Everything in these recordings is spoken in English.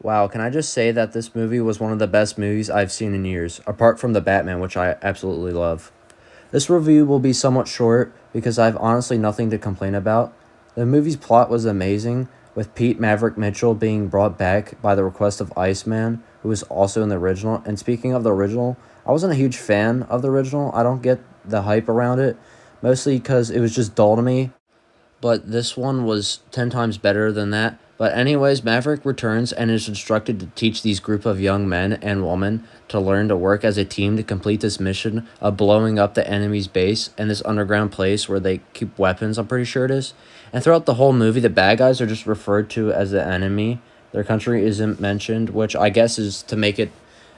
Wow, can I just say that this movie was one of the best movies I've seen in years, apart from The Batman, which I absolutely love. This review will be somewhat short because I have honestly nothing to complain about. The movie's plot was amazing, with Pete Maverick Mitchell being brought back by the request of Iceman, who was also in the original. And speaking of the original, I wasn't a huge fan of the original. I don't get the hype around it, mostly because it was just dull to me, but this one was 10 times better than that. But anyways, Maverick returns and is instructed to teach these group of young men and women to learn to work as a team to complete this mission of blowing up the enemy's base and this underground place where they keep weapons, I'm pretty sure it is. And throughout the whole movie, the bad guys are just referred to as the enemy. Their country isn't mentioned, which I guess is to make it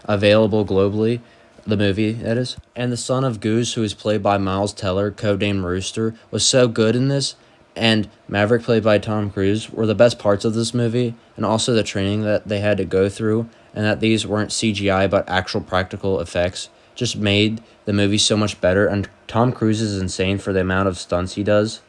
available globally. The movie, that is. And the son of Goose, who is played by Miles Teller, codenamed Rooster, was so good in this, and Maverick, played by Tom Cruise, were the best parts of this movie, and also the training that they had to go through, and that these weren't CGI but actual practical effects, just made the movie so much better. And Tom Cruise is insane for the amount of stunts he does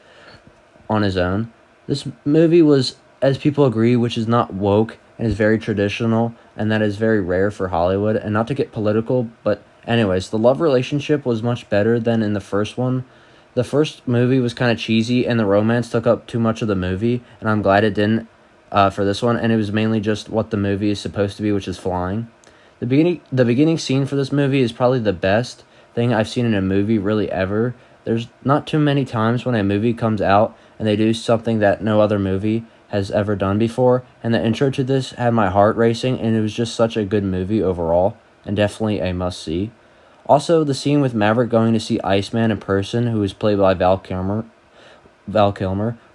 on his own. This movie was, as people agree, which is not woke and is very traditional, and that is very rare for Hollywood. And not to get political, but anyways, the love relationship was much better than in the first one. The first movie was kind of cheesy, and the romance took up too much of the movie, and I'm glad it didn't for this one, and it was mainly just what the movie is supposed to be, which is flying. The beginning scene for this movie is probably the best thing I've seen in a movie really ever. There's not too many times when a movie comes out and they do something that no other movie has ever done before, and the intro to this had my heart racing, and it was just such a good movie overall, and definitely a must-see. Also, the scene with Maverick going to see Iceman in person, who was played by Val Kilmer,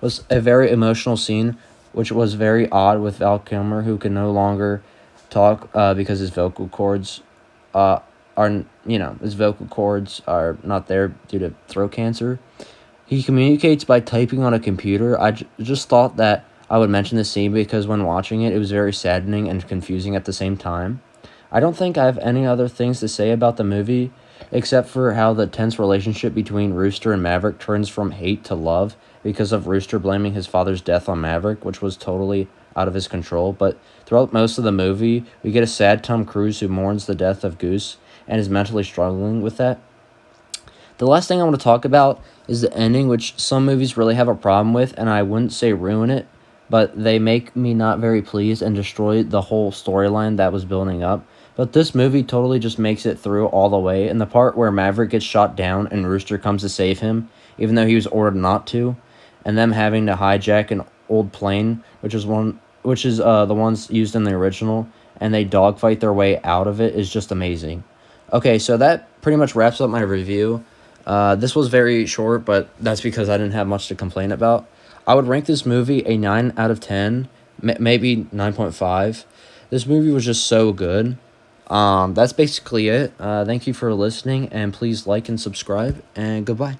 was a very emotional scene, which was very odd with Val Kilmer, who can no longer talk because his vocal cords are not there due to throat cancer. He communicates by typing on a computer. I just thought that I would mention this scene because when watching it, it was very saddening and confusing at the same time. I don't think I have any other things to say about the movie, except for how the tense relationship between Rooster and Maverick turns from hate to love because of Rooster blaming his father's death on Maverick, which was totally out of his control. But throughout most of the movie, we get a sad Tom Cruise who mourns the death of Goose and is mentally struggling with that. The last thing I want to talk about is the ending, which some movies really have a problem with, and I wouldn't say ruin it, but they make me not very pleased and destroy the whole storyline that was building up. But this movie totally just makes it through all the way, and the part where Maverick gets shot down and Rooster comes to save him, even though he was ordered not to, and them having to hijack an old plane, which is the ones used in the original, and they dogfight their way out of it, is just amazing. Okay, so that pretty much wraps up my review. This was very short, but that's because I didn't have much to complain about. I would rank this movie a 9 out of 10, maybe 9.5. This movie was just so good. That's basically it. Thank you for listening, and please like and subscribe, and goodbye.